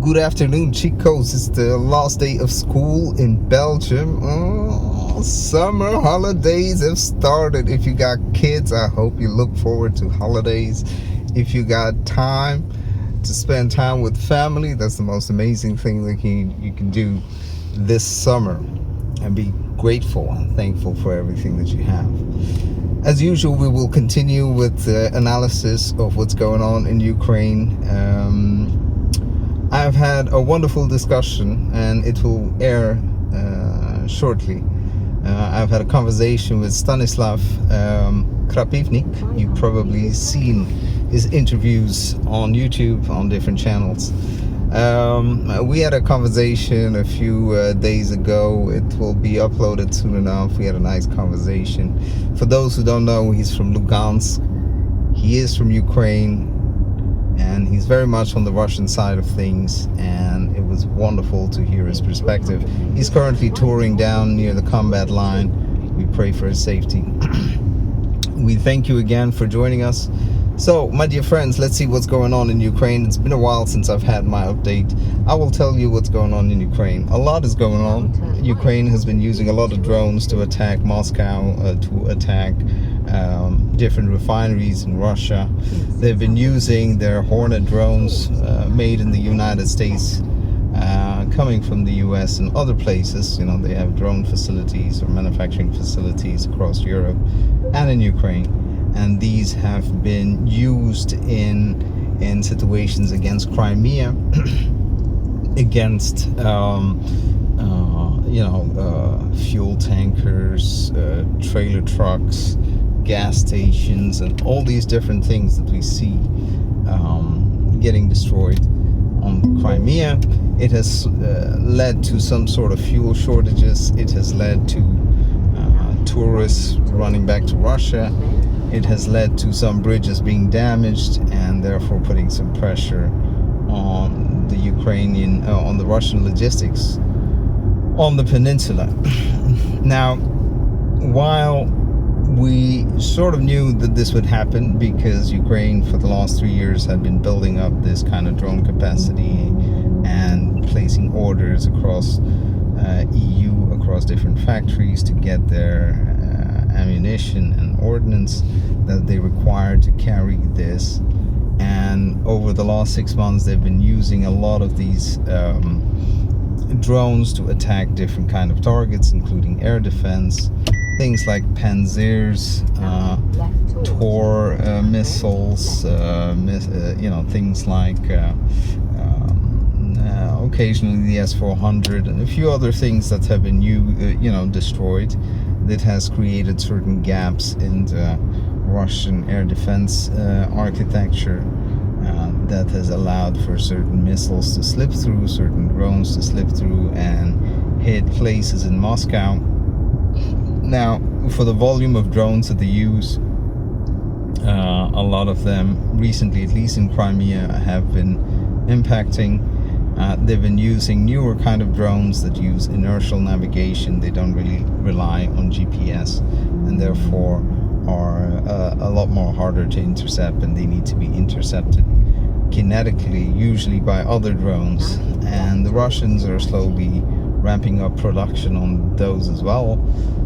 Good afternoon, chicos. It's the last day of school in Belgium. Summer holidays have started. If you got kids, I hope you look forward to holidays. If you got time to spend time with family, that's the most amazing thing that you can do this summer. And be grateful and thankful for everything that you have. As usual, we will continue with the analysis of what's going on in Ukraine. I've had a wonderful discussion and it will air shortly. I've had a conversation with Stanislav Krapnik. You've probably seen his interviews on YouTube, on different channels. We had a conversation a few days ago. It will be uploaded soon enough. We had a nice conversation. For those who don't know, he's from Lugansk. He is from Ukraine. And he's very much on the Russian side of things, and it was wonderful to hear his perspective. He's currently touring down near the combat line. We pray for his safety. We thank you again for joining us. So, my dear friends, let's see what's going on in Ukraine. It's been a while since I've had my update. I will tell you what's going on in Ukraine. A lot is going on. Ukraine has been using a lot of drones to attack Moscow, to attack different refineries in Russia. They've been using their Hornet drones made in the United States, coming from the US and other places. You know, they have drone facilities or manufacturing facilities across Europe and in Ukraine. And these have been used in situations against Crimea, against fuel tankers, trailer trucks, gas stations, and all these different things that we see getting destroyed on Crimea. It has led to some sort of fuel shortages. It has led to tourists running back to Russia. It has led to some bridges being damaged and therefore putting some pressure on the on the Russian logistics on the peninsula. Now, while we sort of knew that this would happen because Ukraine for the last 3 years had been building up this kind of drone capacity and placing orders across EU, across different factories to get their ammunition and ordnance that they require to carry this. And over the last 6 months they've been using a lot of these drones to attack different kind of targets, including air defense, things like Panzers, Tor missiles, things like occasionally the S-400 and a few other things that have been destroyed. That has created certain gaps in the Russian air defense architecture that has allowed for certain missiles to slip through, certain drones to slip through and hit places in Moscow. Now, for the volume of drones that they use, a lot of them recently, at least in Crimea, have been impacting. They've been using newer kind of drones that use inertial navigation. They don't really rely on GPS and therefore are a lot more harder to intercept, and they need to be intercepted kinetically, usually by other drones. And the Russians are slowly ramping up production on those as well.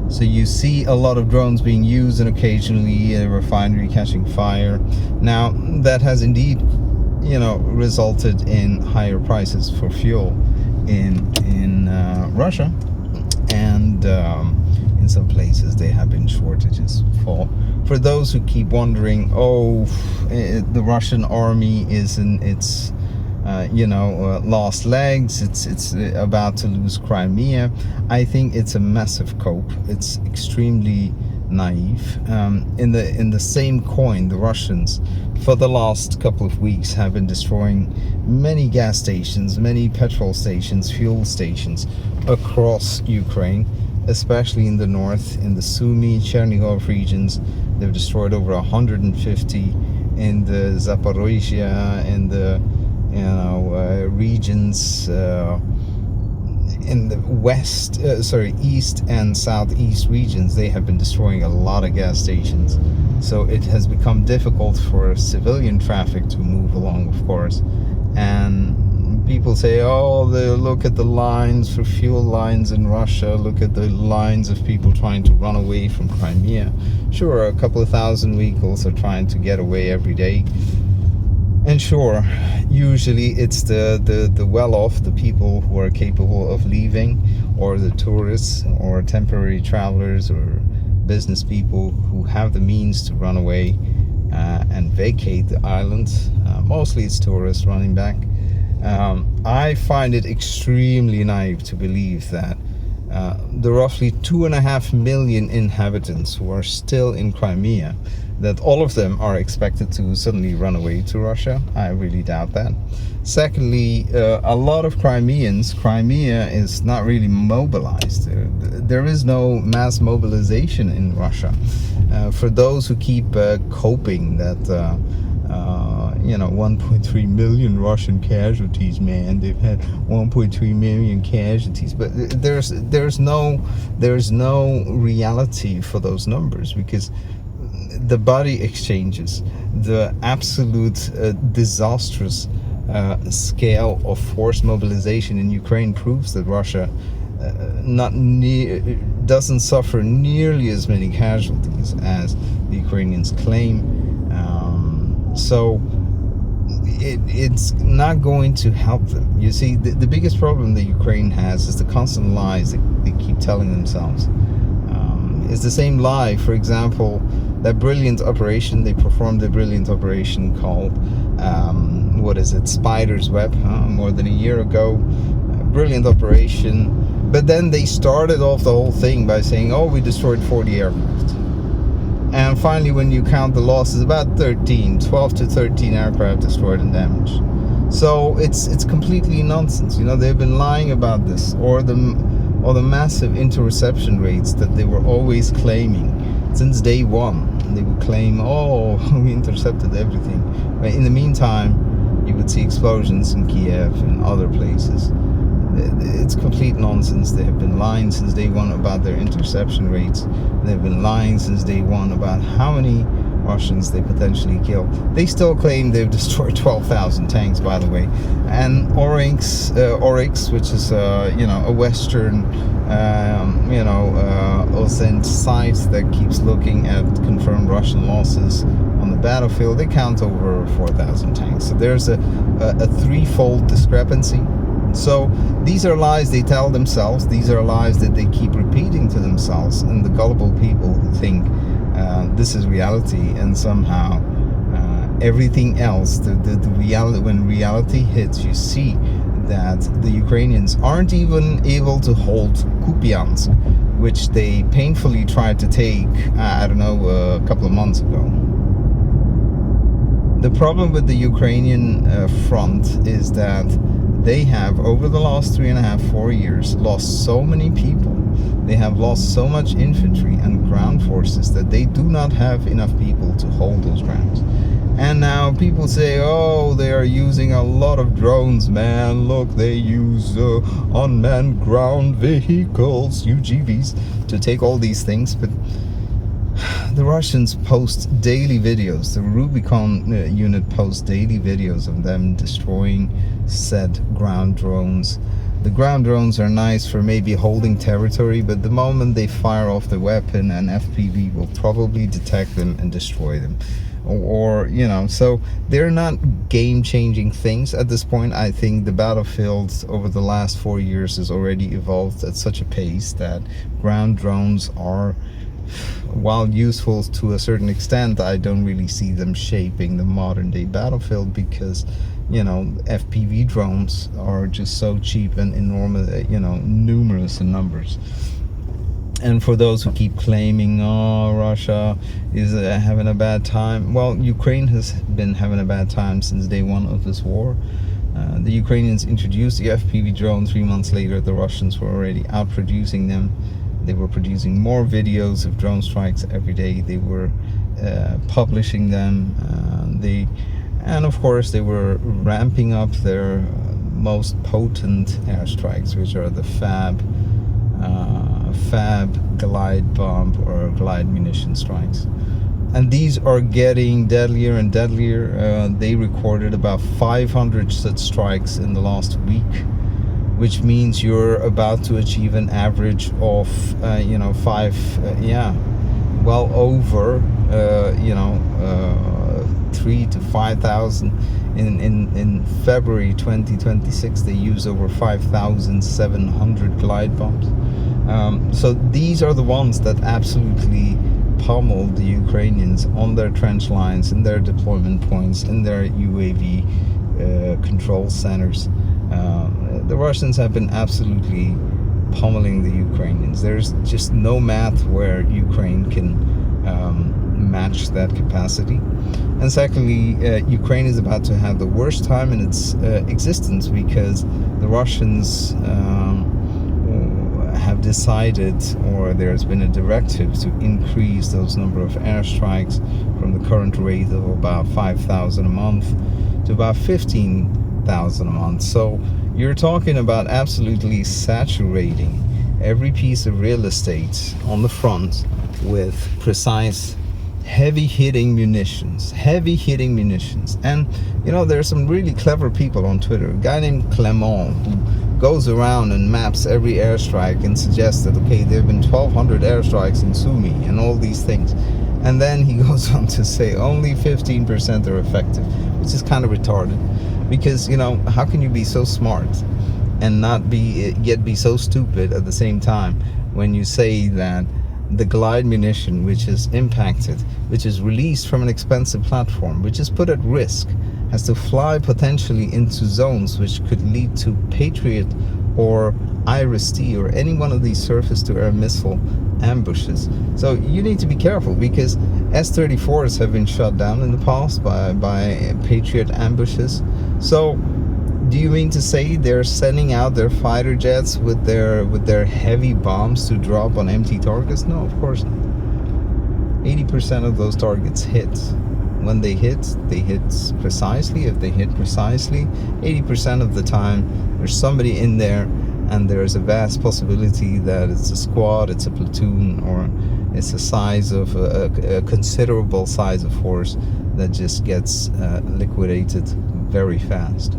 So you see a lot of drones being used and occasionally a refinery catching fire. Now, that has indeed resulted in higher prices for fuel in Russia, and in some places there have been shortages. For those who keep wondering, the Russian army is in its lost legs, it's about to lose Crimea, I think it's a massive cope. It's extremely naive. In the same coin, the Russians for the last couple of weeks have been destroying many gas stations, many petrol stations, fuel stations across Ukraine, especially in the north, in the Sumy, Chernigov regions. They've destroyed over 150 in the Zaporizhia, in the regions in the east and southeast regions. They have been destroying a lot of gas stations. So it has become difficult for civilian traffic to move along, of course. And people people say, oh, look at the lines for fuel lines in Russia, look at the lines of people trying to run away from Crimea. Sure, a couple of thousand vehicles are trying to get away every day. And sure, usually it's the well-off, the people who are capable of leaving, or the tourists, or temporary travelers, or business people who have the means to run away and vacate the island. Mostly it's tourists running back. I find it extremely naive to believe that the roughly 2.5 million inhabitants who are still in Crimea, that all of them are expected to suddenly run away to Russia. I really doubt that. Secondly, a lot of Crimea is not really mobilized. There is no mass mobilization in Russia. For those who keep coping that 1.3 million Russian casualties, man, they've had 1.3 million casualties, but there's no reality for those numbers, because the body exchanges, the absolute disastrous scale of forced mobilization in Ukraine proves that Russia doesn't suffer nearly as many casualties as the Ukrainians claim. So it's not going to help them. You see, the biggest problem that Ukraine has is the constant lies that they keep telling themselves. It's the same lie. For example, that brilliant operation, they performed a brilliant operation called, Spider's Web, more than a year ago. Brilliant operation. But then they started off the whole thing by saying, oh, we destroyed 40 aircraft. And finally, when you count the losses, about 12 to 13 aircraft destroyed and damaged. So it's completely nonsense. They've been lying about this, or the massive interception rates that they were always claiming since day one. They would claim, oh, we intercepted everything. But in the meantime, you would see explosions in Kiev and other places. It's complete nonsense. They have been lying since day one about their interception rates. They've been lying since day one about how many Russians they potentially killed. They still claim they've destroyed 12,000 tanks, by the way. And Oryx, which is a Western OSINT site that keeps looking at confirmed Russian losses on the battlefield, they count over 4,000 tanks. So there's a threefold discrepancy. So these are lies they tell themselves. These are lies that they keep repeating to themselves, and the gullible people who think this is reality, and somehow everything else, the reality, when reality hits, you see that the Ukrainians aren't even able to hold Kupiansk, which they painfully tried to take, a couple of months ago. The problem with the Ukrainian front is that they have, over the last 4 years, lost so many people. They have lost so much infantry and ground forces that they do not have enough people to hold those grounds. And now people say, oh, they are using a lot of drones, man. Look, they use unmanned ground vehicles, UGVs, to take all these things. But the Russians post daily videos. The Rubicon unit posts daily videos of them destroying said ground drones. The ground drones are nice for maybe holding territory, but the moment they fire off the weapon, an FPV will probably detect them and destroy them. So they're not game-changing things at this point. I think the battlefield over the last 4 years has already evolved at such a pace that ground drones are, while useful to a certain extent, I don't really see them shaping the modern day battlefield, because FPV drones are just so cheap and enormous, numerous in numbers. And for those who keep claiming, oh, Russia is having a bad time, well, Ukraine has been having a bad time since day one of this war. The Ukrainians introduced the FPV drone. 3 months later, the Russians were already out producing them. They were producing more videos of drone strikes every day. They were publishing them. And of course, they were ramping up their most potent airstrikes, which are the FAB glide bomb or glide munition strikes. And these are getting deadlier and deadlier. They recorded about 500 such strikes in the last week, which means you're about to achieve an average of, well over, 3 to 5,000. In February 2026, they used over 5,700 glide bombs. So these are the ones that absolutely pummeled the Ukrainians on their trench lines, in their deployment points, in their UAV control centers. The Russians have been absolutely pummeling the Ukrainians. There's just no math where Ukraine can match that capacity. And secondly, Ukraine is about to have the worst time in its existence, because the Russians have decided, or there's been a directive to increase those number of airstrikes from the current rate of about 5,000 a month to about 15,000 a month. So you're talking about absolutely saturating every piece of real estate on the front with precise heavy-hitting munitions. And there's some really clever people on Twitter. A guy named Clement, who goes around and maps every airstrike and suggests that, okay, there have been 1,200 airstrikes in Sumy and all these things. And then he goes on to say only 15% are effective, which is kind of retarded. Because, how can you be so smart and not be so stupid at the same time when you say that the glide munition, which is impacted, which is released from an expensive platform, which is put at risk, has to fly potentially into zones which could lead to Patriot or IRIS-T or any one of these surface-to-air missile ambushes. So you need to be careful, because S-34s have been shot down in the past by Patriot ambushes. So do you mean to say they're sending out their fighter jets with their heavy bombs to drop on empty targets? No, of course not. 80% of those targets hit. When they hit precisely. If they hit precisely, 80% of the time there's somebody in there, and there's a vast possibility that it's a squad, it's a platoon, or it's a considerable size of force that just gets liquidated very fast.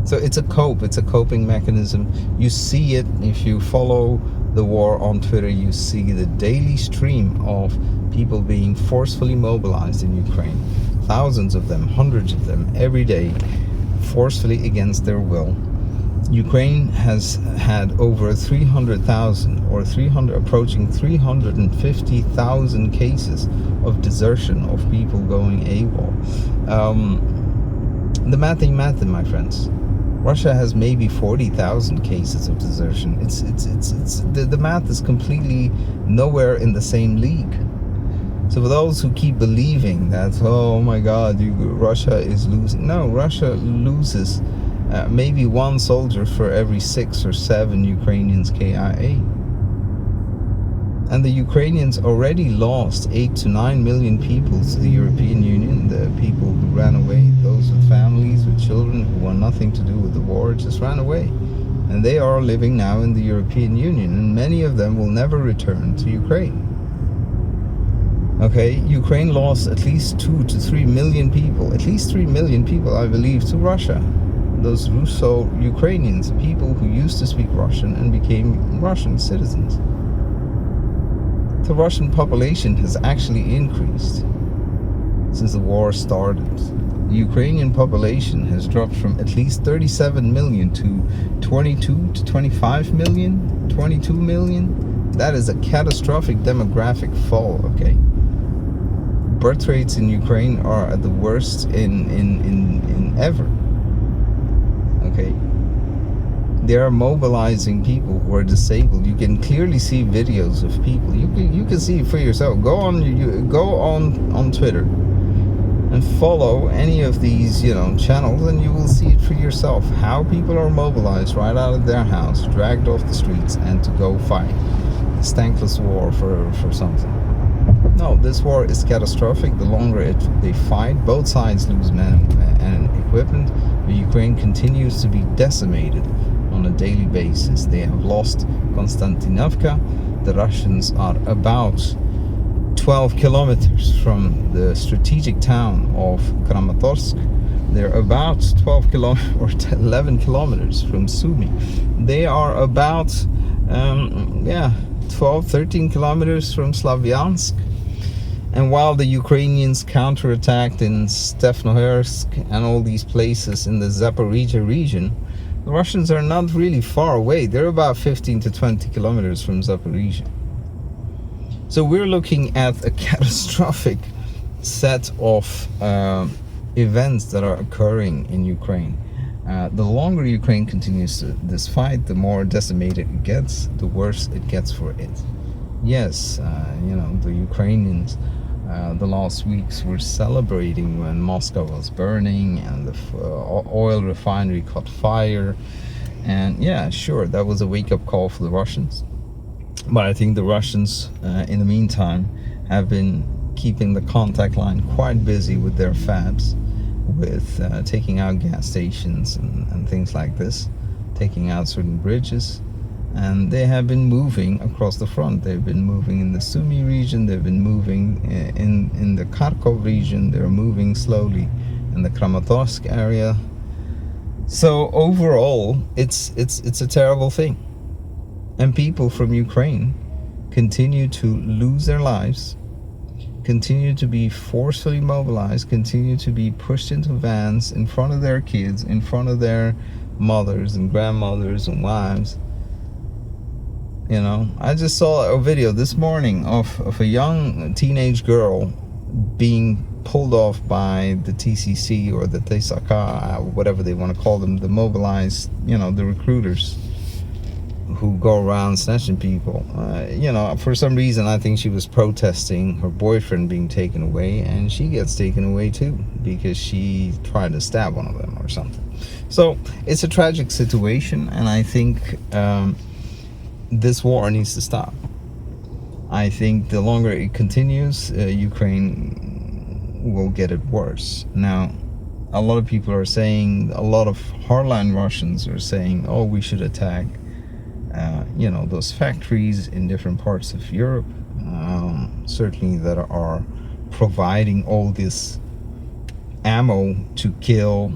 So it's a coping mechanism. You see it if you follow the war on Twitter. You see the daily stream of people being forcefully mobilized in Ukraine. Thousands of them, hundreds of them every day, forcefully against their will. Ukraine has had over 300,000 or approaching 350,000 cases of desertion, of people going AWOL. The math, my friends. Russia has maybe 40,000 cases of desertion. The math is completely nowhere in the same league. So for those who keep believing that, oh my God, Russia is losing. No, Russia loses maybe one soldier for every 6 or 7 Ukrainians KIA. And the Ukrainians already lost 8 to 9 million people to the European Union. The people who ran away, those with families, with children who want nothing to do with the war, just ran away. And they are living now in the European Union, and many of them will never return to Ukraine. Okay, Ukraine lost at least 2 to 3 million people, at least 3 million people, I believe, to Russia. Those Russo-Ukrainians, people who used to speak Russian and became Russian citizens. The Russian population has actually increased since the war started. The Ukrainian population has dropped from at least 37 million to 22 to 25 million, 22 million. That is a catastrophic demographic fall, okay? Birth rates in Ukraine are at the worst in ever. Okay? They are mobilizing people who are disabled. You can clearly see videos of people. You can see it for yourself. Go on Twitter and follow any of these channels, and you will see it for yourself. How people are mobilized right out of their house, dragged off the streets, and to go fight a thankless war for something. No, this war is catastrophic. The longer they fight, both sides lose men and equipment. But Ukraine continues to be decimated on a daily basis. They have lost Konstantinovka. The Russians are about 12 kilometers from the strategic town of Kramatorsk. They're about 12 kilometers or 11 kilometers from Sumy. They are about 12, 13 kilometers from Slavyansk. And while the Ukrainians counterattacked in Stepnohersk and all these places in the Zaporizhia region, the Russians are not really far away. They're about 15 to 20 kilometers from Zaporizhia. So we're looking at a catastrophic set of events that are occurring in Ukraine. The longer Ukraine continues this fight, the more decimated it gets, the worse it gets for it. Yes, the Ukrainians the last weeks were celebrating when Moscow was burning and the oil refinery caught fire. And yeah, sure, that was a wake-up call for the Russians. But I think the Russians, in the meantime, have been keeping the contact line quite busy with their fabs, with taking out gas stations and things like this, taking out certain bridges. And they have been moving across the front. They've been moving in the Sumy region, they've been moving in the Kharkov region, they're moving slowly in the Kramatorsk area. So overall, it's a terrible thing. And people from Ukraine continue to lose their lives, continue to be forcefully mobilized, continue to be pushed into vans in front of their kids, in front of their mothers and grandmothers and wives. I just saw a video this morning of a young teenage girl being pulled off by the TCC or the TSK, whatever they want to call them, the mobilized, the recruiters who go around snatching people. For some reason, I think she was protesting her boyfriend being taken away, and she gets taken away too because she tried to stab one of them or something. So it's a tragic situation, and I think this war needs to stop. I think the longer it continues, Ukraine will get it worse. Now, a lot of people are saying, a lot of hardline Russians are saying, oh, we should attack those factories in different parts of Europe, certainly that are providing all this ammo to kill,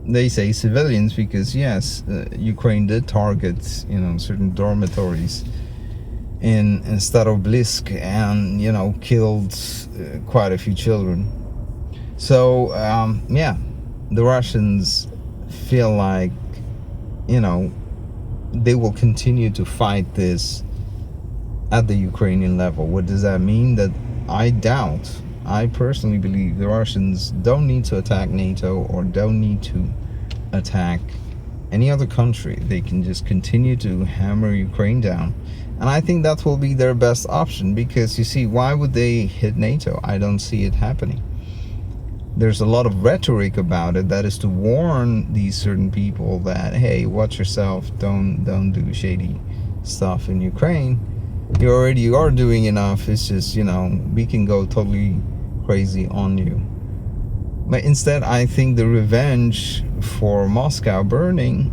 they say, civilians, because yes, Ukraine did target certain dormitories in Staroblisk and killed quite a few children. So the Russians feel like they will continue to fight this at the Ukrainian level. What does that mean? That I personally believe the Russians don't need to attack NATO or don't need to attack any other country. They can just continue to hammer Ukraine down. And I think that will be their best option, because you see, why would they hit NATO? I don't see it happening. There's a lot of rhetoric about it that is to warn these certain people that, hey, watch yourself, don't do shady stuff in Ukraine. You already are doing enough. It's just, we can go totally crazy on you. But instead, I think the revenge for Moscow burning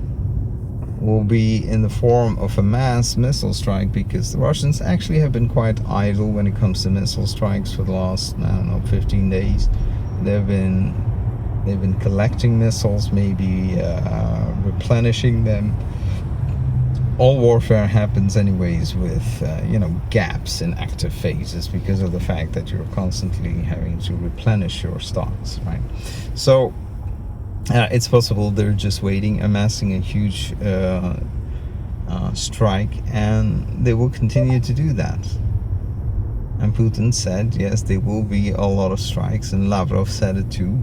will be in the form of a mass missile strike, because the Russians actually have been quite idle when it comes to missile strikes for the last, 15 days. They've been collecting missiles, maybe replenishing them. All warfare happens anyways with gaps in active phases, because of the fact that you're constantly having to replenish your stocks, right? So it's possible they're just waiting, amassing a huge strike, and they will continue to do that. And Putin said, yes, there will be a lot of strikes, and Lavrov said it too.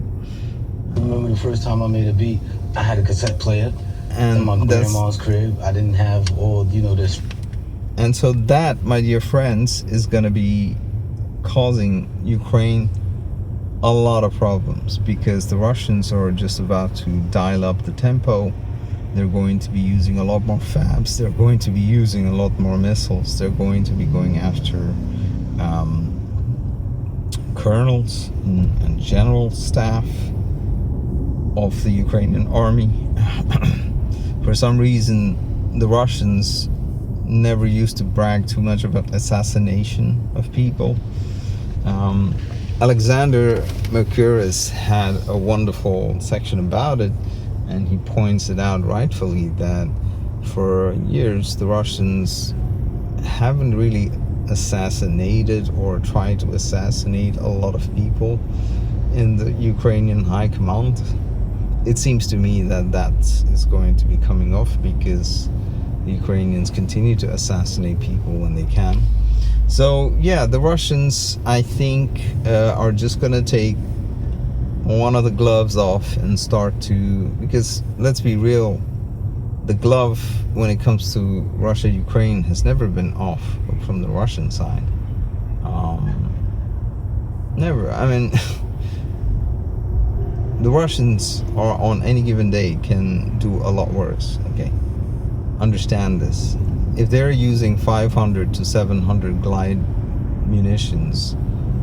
I remember the first time I made a beat, I had a cassette player in my grandma's crib. I didn't have all, this. And so that, my dear friends, is going to be causing Ukraine a lot of problems, because the Russians are just about to dial up the tempo. They're going to be using a lot more fabs. They're going to be using a lot more missiles. They're going to be going after colonels and general staff of the Ukrainian army. For some reason, the Russians never used to brag too much about assassination of people. Alexander Mercouris had a wonderful section about it, and he points it out rightfully that for years the Russians haven't really assassinated or tried to assassinate a lot of people in the Ukrainian high command. It seems to me that that is going to be coming off because the Ukrainians continue to assassinate people when they can. So yeah, the Russians, I think, are just gonna take one of the gloves off and start to, because let's be real, the glove when it comes to Russia, Ukraine has never been off from the Russian side. Never. I mean, the Russians are on any given day can do a lot worse. Okay, understand this. If they're using 500 to 700 glide munitions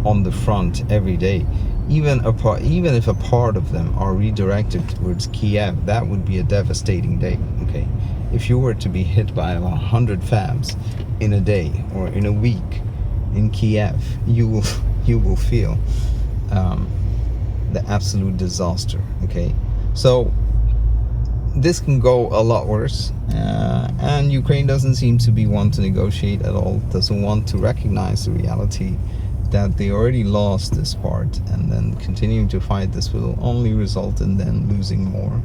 on the front every day, even if a part of them are redirected towards Kiev, that would be a devastating day. Okay, if you were to be hit by about 100 FABs in a day or in a week in Kiev, you will feel the absolute disaster. Okay, so this can go a lot worse, and Ukraine doesn't seem to be one to negotiate at all, doesn't want to recognize the reality that they already lost this part, and then continuing to fight this will only result in them losing more.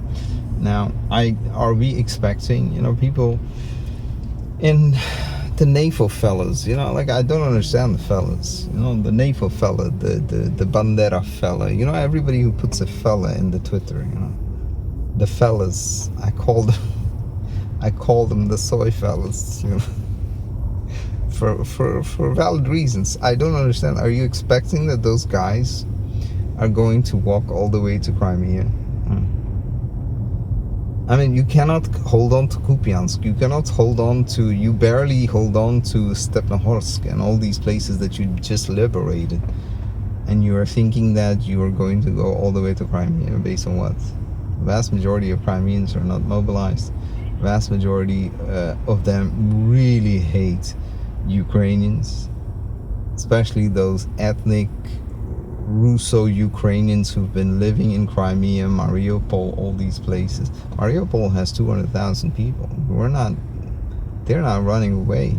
Now, are we expecting, people in the naval fellas, like, I don't understand the fellas, the naval fella, the bandera fella, everybody who puts a fella in the Twitter, the fellas, I call them the soy fellas, for valid reasons. I don't understand. Are you expecting that those guys are going to walk all the way to Crimea? I mean, you cannot hold on to Kupiansk. You barely hold on to Stepnohorsk and all these places that you just liberated. And you are thinking that you are going to go all the way to Crimea based on what? The vast majority of Crimeans are not mobilized. The vast majority of them really hate Ukrainians, especially those ethnic Russo-Ukrainians who've been living in Crimea, Mariupol, all these places. Mariupol has 200,000 people. They're not running away.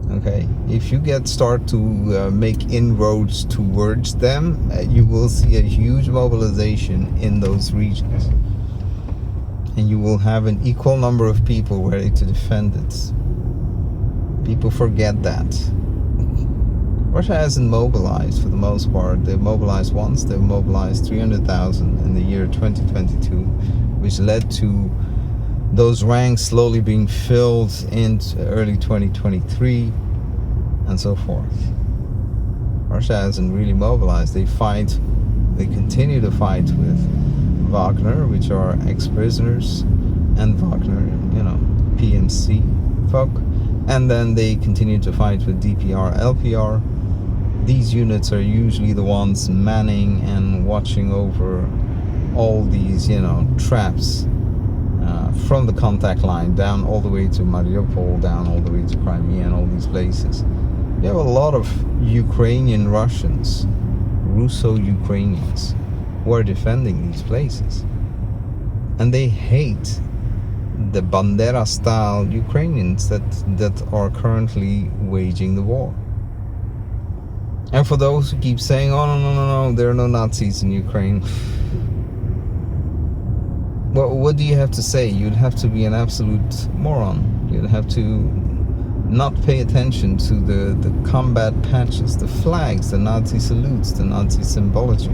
Okay, if you start to make inroads towards them, you will see a huge mobilization in those regions, and you will have an equal number of people ready to defend it. People forget that. Russia hasn't mobilized for the most part. They've mobilized once. They've mobilized 300,000 in the year 2022, which led to those ranks slowly being filled in early 2023 and so forth. Russia hasn't really mobilized. They continue to fight with Wagner, which are ex-prisoners, and Wagner, PMC folk. And then they continue to fight with DPR, LPR. These units are usually the ones manning and watching over all these, traps from the contact line down all the way to Mariupol, down all the way to Crimea and all these places. You have a lot of Ukrainian Russians, Russo-Ukrainians, who are defending these places. And they hate the Bandera-style Ukrainians that are currently waging the war. And for those who keep saying, oh, no, there are no Nazis in Ukraine. Well, what do you have to say? You'd have to be an absolute moron. You'd have to not pay attention to the combat patches, the flags, the Nazi salutes, the Nazi symbology.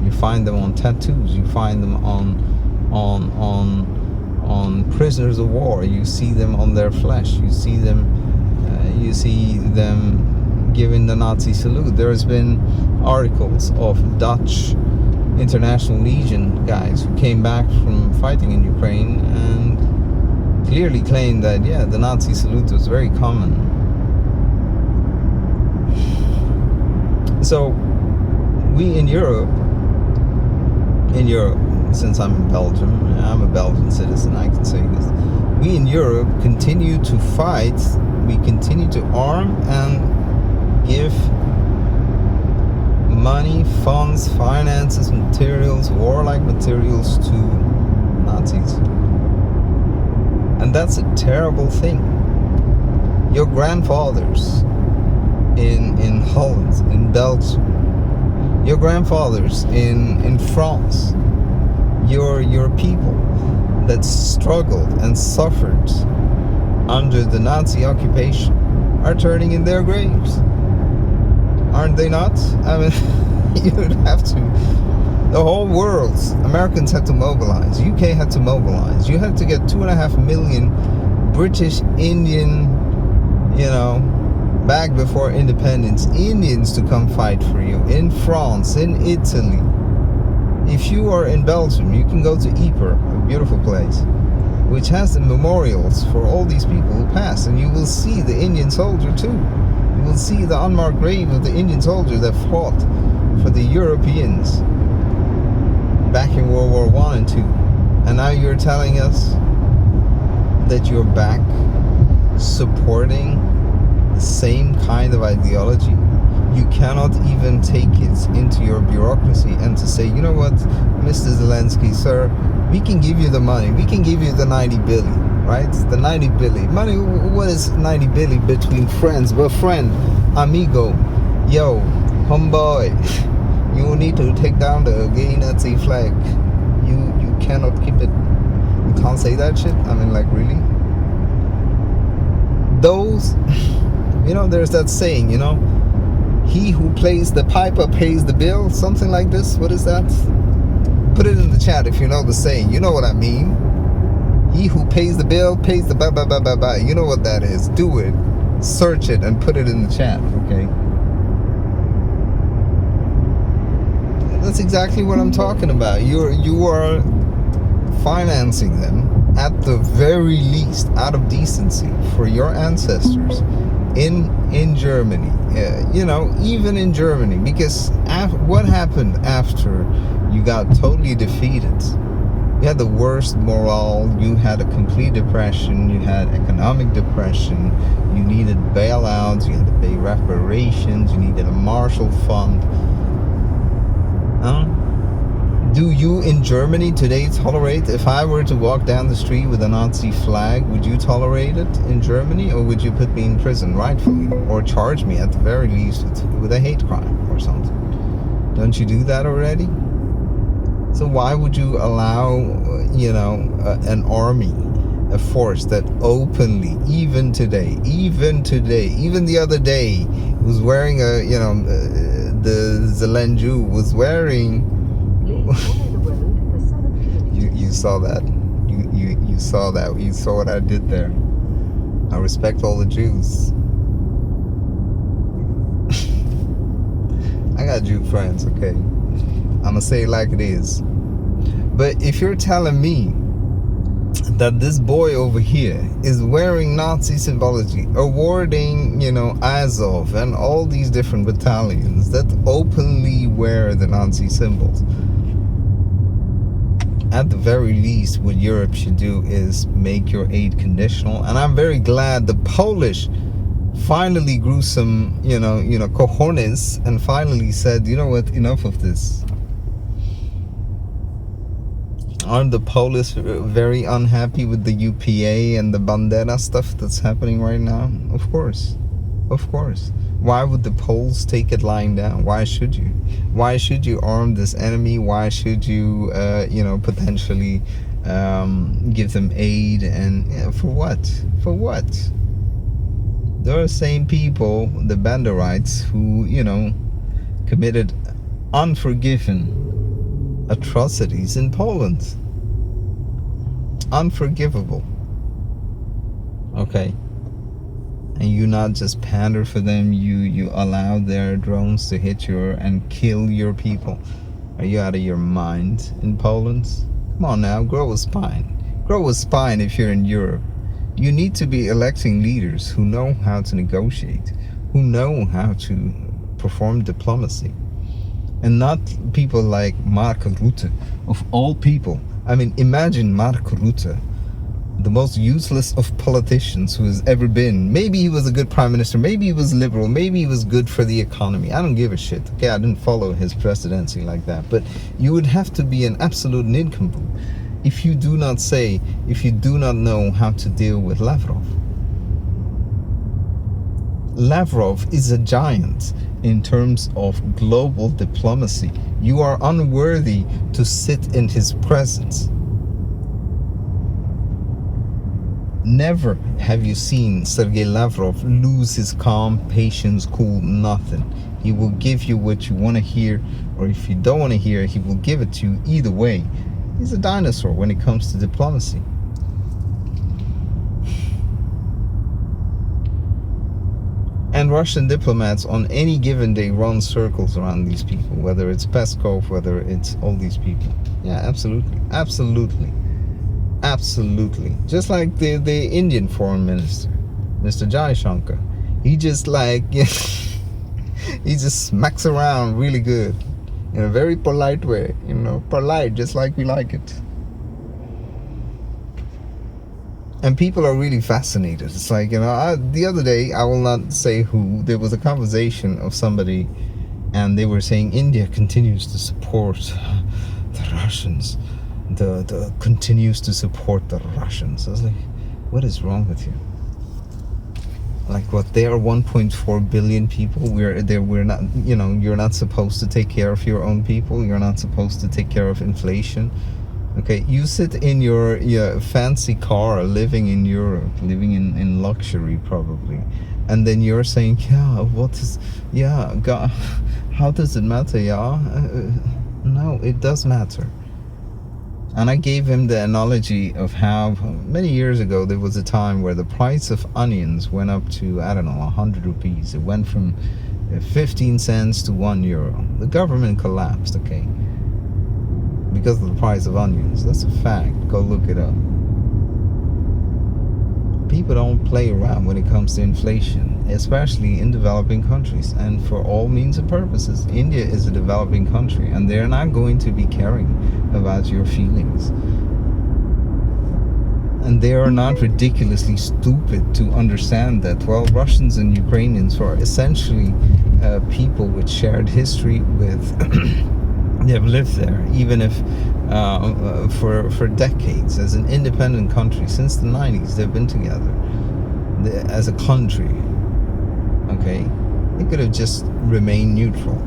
You find them on tattoos. You find them on prisoners of war. You see them on their flesh. You see them giving the Nazi salute. There has been articles of Dutch International Legion guys who came back from fighting in Ukraine and clearly claimed that, yeah, the Nazi salute was very common. So we in Europe, since I'm in Belgium, I'm a Belgian citizen, I can say this, we in Europe continue to fight, we continue to arm and give money, funds, finances, materials, warlike materials to Nazis. And that's a terrible thing. Your grandfathers in Holland, in Belgium, your grandfathers in France, your people that struggled and suffered under the Nazi occupation are turning in their graves. Aren't they not? I mean, you would have to. The whole world, Americans had to mobilize. UK had to mobilize. You had to get 2.5 million British, Indian, back before independence, Indians to come fight for you in France, in Italy. If you are in Belgium, you can go to Ypres, a beautiful place, which has the memorials for all these people who passed, and you will see the Indian soldier too. You will see the unmarked grave of the Indian soldier that fought for the Europeans back in World War I and II. And now you're telling us that you're back supporting the same kind of ideology. You cannot even take it into your bureaucracy and to say, you know what, Mr. Zelensky, sir, we can give you the money. We can give you the 90 billion, right? The 90 billion. Money, what is 90 billion between friends? But friend, amigo, yo, homeboy, you need to take down the gay Nazi flag. You cannot keep it. You can't say that shit. I mean, like, really? Those, there's that saying, he who plays the piper pays the bill, something like this. What is that? Put it in the chat if you know the saying. You know what I mean. He who pays the bill pays the ba. You know what that is. Do it. Search it and put it in the chat, okay? That's exactly what I'm talking about. You are financing them at the very least out of decency for your ancestors in Germany, even in Germany, because what happened after you got totally defeated? You had the worst morale, you had a complete depression, you had economic depression, you needed bailouts, you had to pay reparations, you needed a Marshall Fund. Do you in Germany today tolerate, if I were to walk down the street with a Nazi flag, would you tolerate it in Germany, or would you put me in prison rightfully, or charge me at the very least with a hate crime or something? Don't you do that already? So why would you allow, an army, a force that openly, even today, even the other day, was wearing the Zelenju was wearing. You saw that. You saw that. You saw what I did there. I respect all the Jews. I got Jew friends, okay? I'ma say it like it is. But if you're telling me that this boy over here is wearing Nazi symbology, awarding, Azov and all these different battalions that openly wear the Nazi symbols, at the very least, what Europe should do is make your aid conditional. And I'm very glad the Polish finally grew some, cojones, and finally said, you know what, enough of this. Aren't the Polish very unhappy with the UPA and the Bandera stuff that's happening right now? Of course. Why would the Poles take it lying down? Why should you? Why should you arm this enemy? Why should you, potentially give them aid? And for what? For what? There are the same people, the Banderites, who, committed unforgiven atrocities in Poland. Unforgivable. Okay. And you not just pander for them, you allow their drones to hit and kill your people. Are you out of your mind in Poland? Come on now, grow a spine. Grow a spine if you're in Europe. You need to be electing leaders who know how to negotiate, who know how to perform diplomacy. And not people like Mark Rutte, of all people. I mean, imagine Mark Rutte, the most useless of politicians who has ever been. Maybe he was a good prime minister, maybe he was liberal, maybe he was good for the economy. I don't give a shit. Okay, I didn't follow his presidency like that. But you would have to be an absolute nincompoop if you do not know how to deal with Lavrov. Lavrov is a giant in terms of global diplomacy. You are unworthy to sit in his presence. Never have you seen Sergei Lavrov lose his calm, patience, cool, nothing. He will give you what you want to hear, or if you don't want to hear, he will give it to you either way. He's a dinosaur when it comes to diplomacy. And Russian diplomats on any given day run circles around these people, whether it's Peskov, whether it's all these people. Yeah, absolutely. Absolutely. Absolutely. Just like the Indian foreign minister, Mr. Jaishankar. He just he just smacks around really good in a very polite way, polite, just like we like it. And people are really fascinated. It's like, the other day, I will not say who, there was a conversation of somebody and they were saying India continues to support the Russians. The continues to support the Russians. I was like, what is wrong with you? Like, what, they are 1.4 billion people. We're not, you're not supposed to take care of your own people. You're not supposed to take care of inflation. Okay, you sit in your fancy car, living in Europe, living in luxury probably, and then you're saying, God, how does it matter? No, it does matter. And I gave him the analogy of how many years ago there was a time where the price of onions went up to, 100 rupees. It went from 15 cents to €1. The government collapsed, okay? Because of the price of onions. That's a fact. Go look it up. People don't play around when it comes to inflation, especially in developing countries. And for all means and purposes, India is a developing country, and they're not going to be caring about your feelings. And they are not ridiculously stupid to understand that, well, Russians and Ukrainians are essentially people with shared history with... They've lived there, even if for decades, as an independent country. Since the 90s, they've been together as a country. Okay, they could have just remained neutral.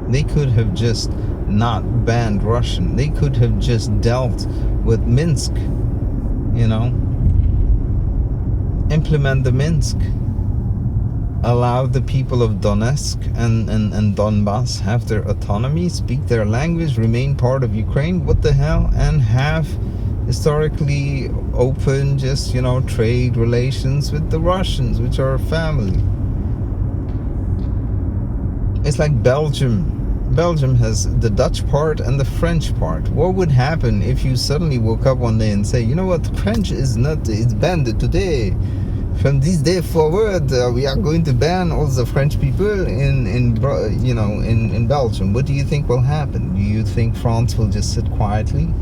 They could have just not banned Russian. They could have just dealt with Minsk. Implement the Minsk. Allow the people of Donetsk and Donbass have their autonomy, speak their language, remain part of Ukraine. What the hell? And have historically open, trade relations with the Russians, which are family. It's like Belgium. Belgium has the Dutch part and the French part. What would happen if you suddenly woke up one day and say, you know what, French is not, it's banned today. From this day forward, we are going to ban all the French people in Belgium. What do you think will happen? Do you think France will just sit quietly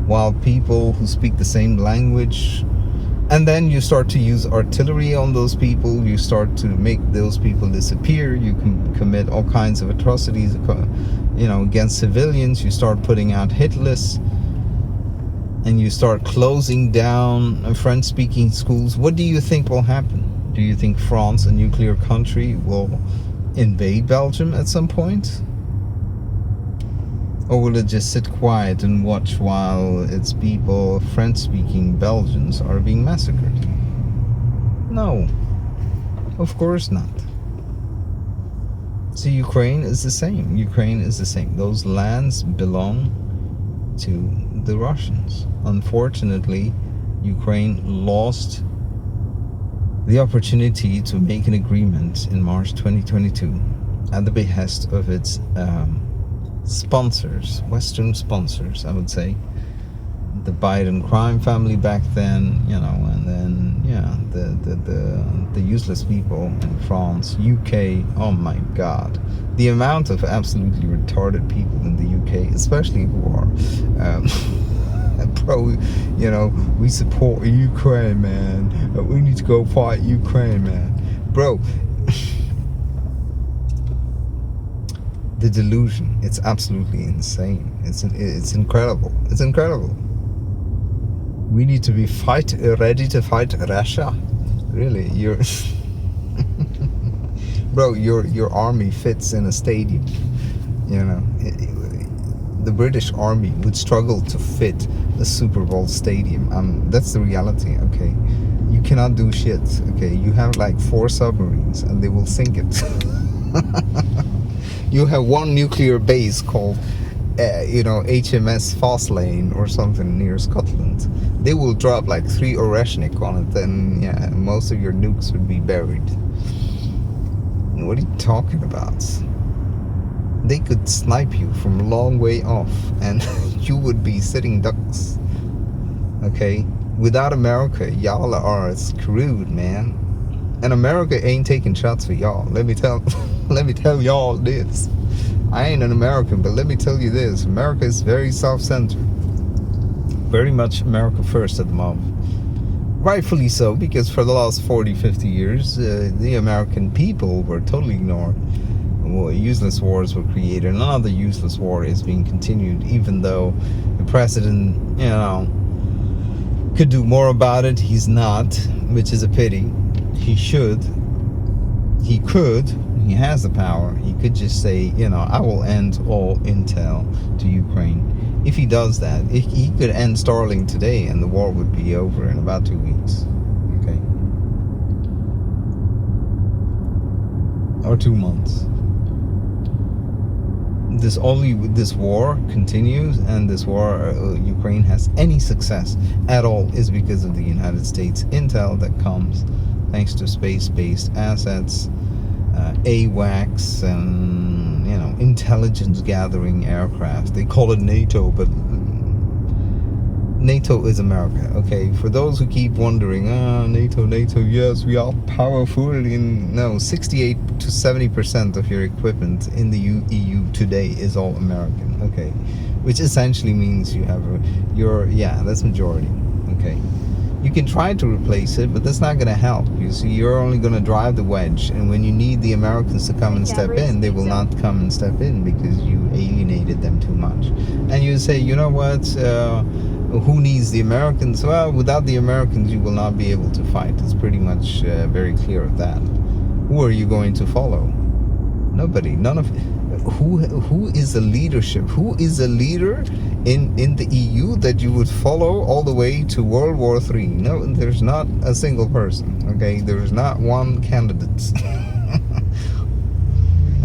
while people who speak the same language, and then you start to use artillery on those people, you start to make those people disappear, you can commit all kinds of atrocities, against civilians, you start putting out hit lists, and you start closing down French-speaking schools? What do you think will happen? Do you think France, a nuclear country, will invade Belgium at some point? Or will it just sit quiet and watch while its people, French-speaking Belgians, are being massacred? No, of course not. So Ukraine is the same. Ukraine is the same. Those lands belong to the Russians. Unfortunately, Ukraine lost the opportunity to make an agreement in March 2022 at the behest of its sponsors, Western sponsors, I would say. The Biden crime family back then, and then the useless people in France, UK. Oh my God, the amount of absolutely retarded people in the UK, especially who are Bro, we support Ukraine, man. We need to go fight Ukraine, man. Bro, the delusion, it's absolutely insane. It's incredible. It's incredible. We need to be ready to fight Russia. Really, bro, your army fits in a stadium. The British army would struggle to fit a Super Bowl stadium. That's the reality. Okay, you cannot do shit. Okay, you have like 4 submarines and they will sink it. You have one nuclear base called HMS Fastlane or something near Scotland. They will drop like 3 Oreshnik on it, and yeah, most of your nukes would be buried. What are you talking about? They could snipe you from a long way off and you would be sitting ducks. Okay? Without America, y'all are screwed, man. And America ain't taking shots for y'all. Let me tell y'all this. I ain't an American, but let me tell you this. America is very self-centered. Very much America first at the moment. Rightfully so, because for the last 40, 50 years, the American people were totally ignored. Useless wars were created. Another useless war is being continued, even though the president, could do more about it. He's not, which is a pity. He should. He could. He has the power. He could just say, I will end all intel to Ukraine. If he does that, he could end Starlink today and the war would be over in about 2 weeks. Okay? Or 2 months. This war continues, and this war, Ukraine has any success at all is because of the United States intel that comes thanks to space-based assets, AWACS, and intelligence gathering aircraft. They call it NATO, but NATO is America. Okay, for those who keep wondering, NATO, yes, we are powerful. 68 to 70% of your equipment in the EU today is all American. Okay, which essentially means you have that's majority. Okay, you can try to replace it, but that's not going to help. You see, you're only going to drive the wedge, and when you need the Americans to come and step in, they will not come and step in because you alienated them too much. And you say, you know what? Who needs the Americans? Well, without the Americans, you will not be able to fight. It's pretty much very clear of that. Who are you going to follow? Nobody. None of. Who is the leadership? Who is a leader in the EU that you would follow all the way to World War III? No, there's not a single person. Okay, there's not one candidate.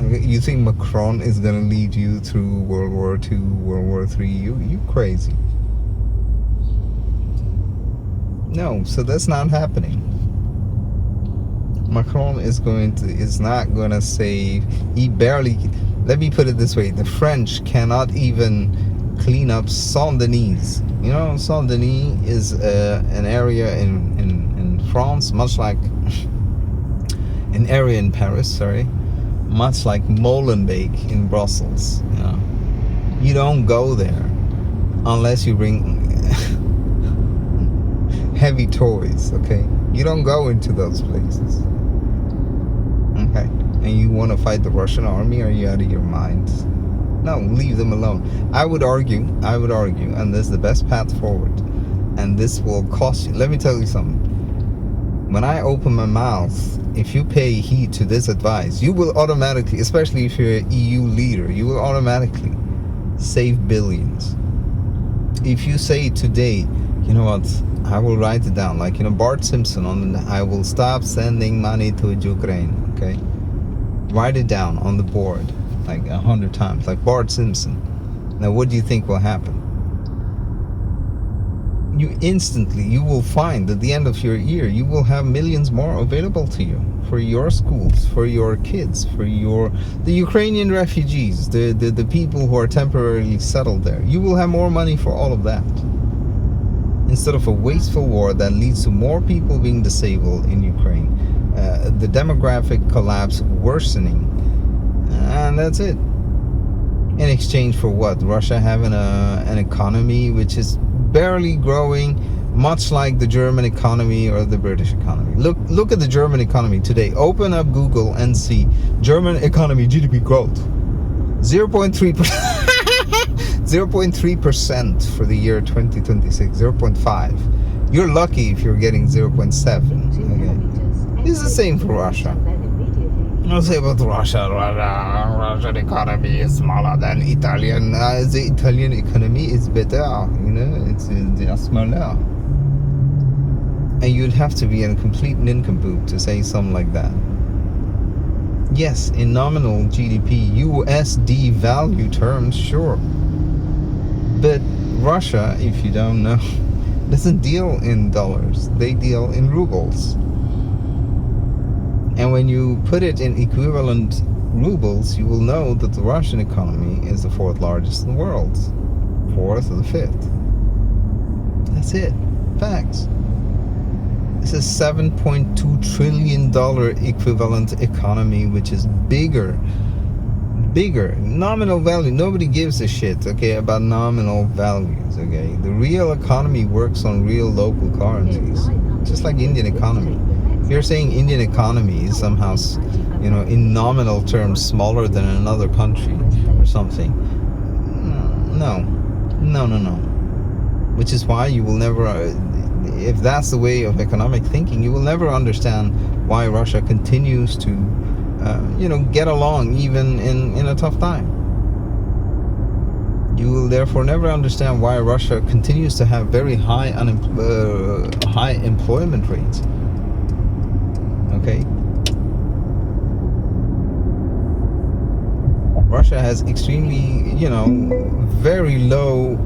Okay, you think Macron is gonna lead you through World War II, World War III? You crazy? No, so that's not happening. Macron is not gonna save. He barely. Let me put it this way: the French cannot even clean up Saint-Denis. Saint-Denis is an area in France, much like an area in Paris. Sorry, much like Molenbeek in Brussels. You don't go there unless you bring heavy toys. Okay, you don't go into those places. Okay, and you want to fight the Russian army? Are you out of your mind? No, leave them alone. I would argue, and this is the best path forward, and this will cost you. Let me tell you something. When I open my mouth, if you pay heed to this advice, you will automatically, especially if you're an EU leader, you will automatically save billions. If you say today, you know what, I will write it down, like Bart Simpson I will stop sending money to Ukraine. Okay, write it down on the board like 100 times, like Bart Simpson. Now, what do you think will happen? You will find at the end of your year, you will have millions more available to you for your schools, for your kids, for the Ukrainian refugees, the people who are temporarily settled there. You will have more money for all of that, instead of a wasteful war that leads to more people being disabled in Ukraine, the demographic collapse worsening, and that's it. In exchange for what? Russia having an economy which is barely growing, much like the German economy or the British economy. Look at the German economy today. Open up Google and see German economy GDP growth. 0.3%. 0.3% for the year 2026. 0.5. You're lucky if you're getting 0.7. Okay. It's the same for Russia. I'll say about Russia. Russian economy is smaller than Italian. The Italian economy is better. You know, they are smaller. And you'd have to be a complete nincompoop to say something like that. Yes, in nominal GDP, USD value terms, sure. But Russia, if you don't know, doesn't deal in dollars. They deal in rubles. And when you put it in equivalent rubles, you will know that the Russian economy is the 4th largest in the world. 4th or the 5th. That's it. Facts. It's a $7.2 trillion equivalent economy, which is bigger. Nominal value. Nobody gives a shit, okay, about nominal values, okay? The real economy works on real local currencies. Just like Indian economy. If you're saying Indian economy is somehow, you know, in nominal terms smaller than another country or something. No. Which is why you will never... if that's the way of economic thinking, you will never understand why Russia continues to, get along even in a tough time. You will therefore never understand why Russia continues to have very high employment rates. Okay? Russia has extremely, very low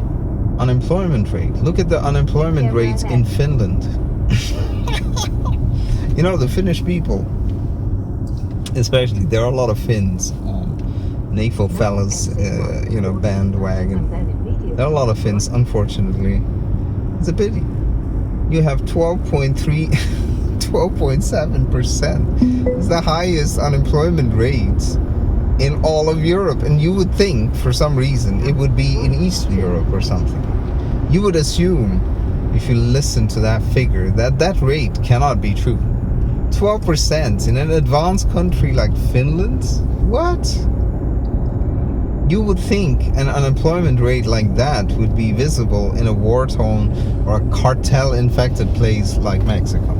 unemployment rate. Look at the unemployment rates in Finland. The Finnish people, especially, there are a lot of Finns, naval fellas, bandwagon. There are a lot of Finns, unfortunately. It's a pity. You have 12.7%. It's the highest unemployment rate in all of Europe, and you would think for some reason it would be in Eastern Europe or something. You would assume, if you listen to that figure, that rate cannot be true. 12% in an advanced country like Finland? What? You would think an unemployment rate like that would be visible in a war-torn or a cartel-infected place like Mexico.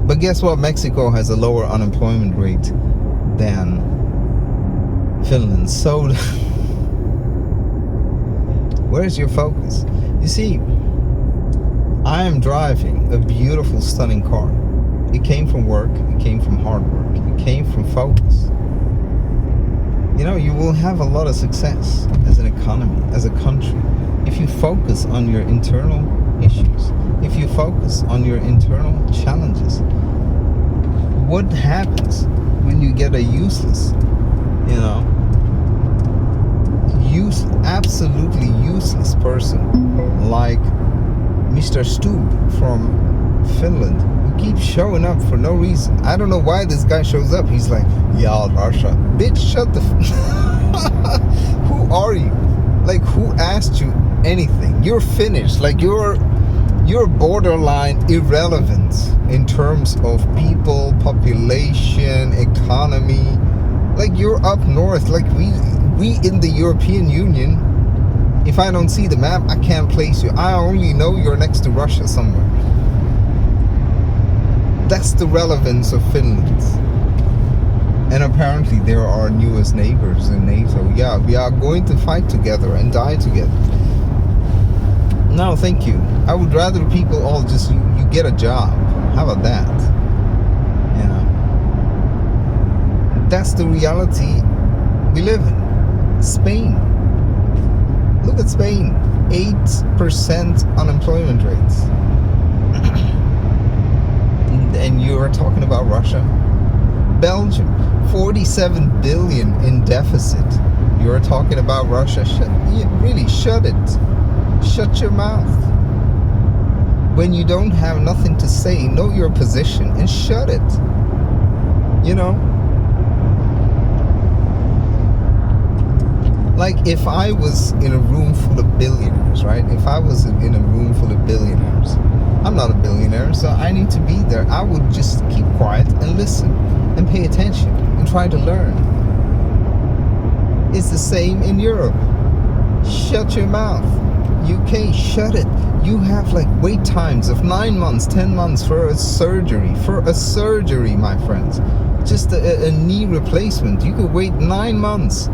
But guess what? Mexico has a lower unemployment rate than Finland. So where's your focus? You see, I am driving a beautiful, stunning car. It came from work, it came from hard work, it came from focus. You will have a lot of success as an economy, as a country, if you focus on your internal issues, if you focus on your internal challenges. What happens when you get a useless, absolutely useless person like Mr. Stubb from Finland, who keeps showing up for no reason? I don't know why this guy shows up. He's like, yeah, Russia. Bitch, shut the Who are you? Like, who asked you anything? You're Finnish. Like, you're borderline irrelevant in terms of people, population, economy. Like, you're up north. Like, we in the European Union, if I don't see the map, I can't place you. I only know you're next to Russia somewhere. That's the relevance of Finland. And apparently there are our newest neighbors in NATO. Yeah, we are going to fight together and die together. No, thank you. I would rather people all just, you get a job. How about that? That's the reality we live in. Spain. Look at Spain. 8% unemployment rates. And you're talking about Russia. Belgium, 47 billion in deficit. You're talking about Russia. Shut it. Shut your mouth. When you don't have nothing to say, know your position and shut it. Like if I was in a room full of billionaires, right? If I was in a room full of billionaires, I'm not a billionaire, so I need to be there. I would just keep quiet and listen and pay attention and try to learn. It's the same in Europe. Shut your mouth. UK, shut it. You have like wait times of 9 months, 10 months for a surgery. For a surgery, my friends. Just a knee replacement. You could wait 9 months.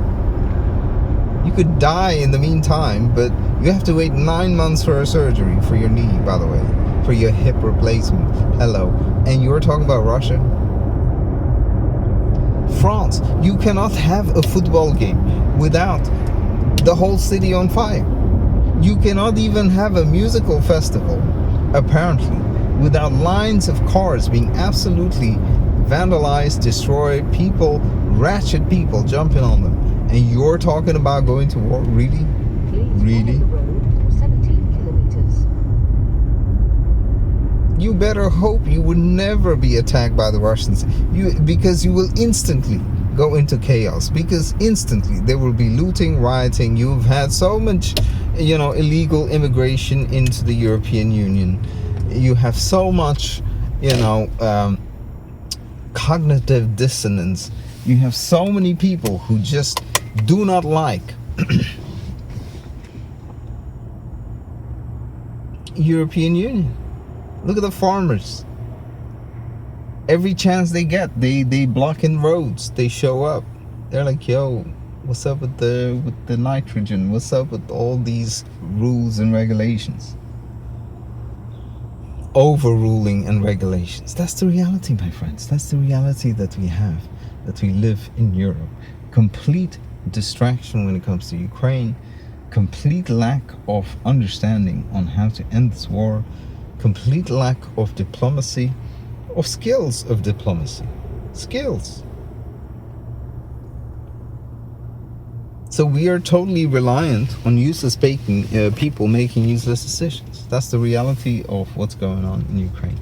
You could die in the meantime, but you have to wait 9 months for a surgery for your knee, by the way. For your hip replacement. Hello. And you're talking about Russia? France. You cannot have a football game without the whole city on fire. You cannot even have a musical festival, apparently, without lines of cars being absolutely vandalized, destroyed, people, ratchet people jumping on them. And you're talking about going to war? Really? Really? You better hope you would never be attacked by the Russians, because you will instantly go into chaos, because instantly there will be looting, rioting. You've had so much, illegal immigration into the European Union. You have so much, cognitive dissonance. You have so many people who just do not like European Union. Look at the farmers. Every chance they get, they block in roads. They show up. They're like, yo, what's up with the nitrogen? What's up with all these rules and regulations? Overruling and regulations. That's the reality, my friends. That's the reality that we have, that we live in Europe. Complete distraction when it comes to Ukraine. Complete lack of understanding on how to end this war. Complete lack of diplomacy, of skills of diplomacy. Skills. So we are totally reliant on useless people making useless decisions. That's the reality of what's going on in Ukraine.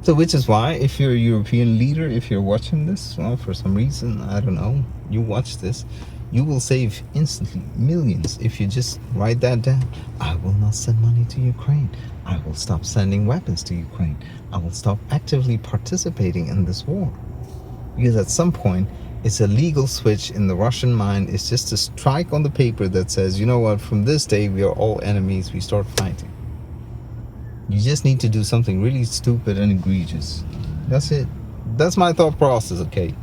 So which is why, if you're a European leader, if you're watching this, well, for some reason, I don't know, you watch this, you will save instantly millions if you just write that down. I will not send money to Ukraine. I will stop sending weapons to Ukraine. I will stop actively participating in this war. Because at some point, it's a legal switch in the Russian mind. It's just a strike on the paper that says, you know what, from this day, we are all enemies. We start fighting. You just need to do something really stupid and egregious. That's it. That's my thought process, okay?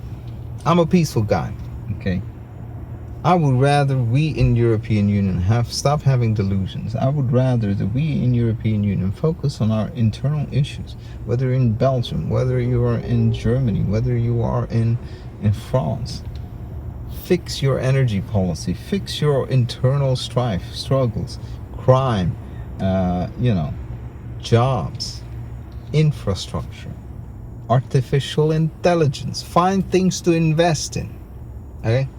I'm a peaceful guy, okay? I would rather we in European Union stop having delusions. I would rather that we in European Union focus on our internal issues. Whether in Belgium, whether you are in Germany, whether you are in France. Fix your energy policy. Fix your internal strife, struggles, crime, jobs, infrastructure, artificial intelligence. Find things to invest in. Okay?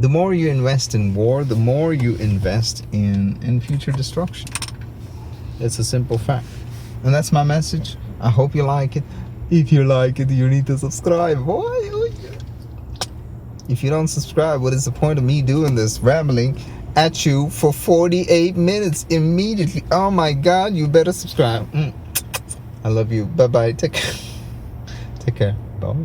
The more you invest in war, the more you invest in future destruction. It's a simple fact. And that's my message. I hope you like it. If you like it, you need to subscribe. Boy. If you don't subscribe, what is the point of me doing this, rambling at you for 48 minutes immediately? Oh my God, you better subscribe. I love you. Bye-bye. Take care. Take care. Bye.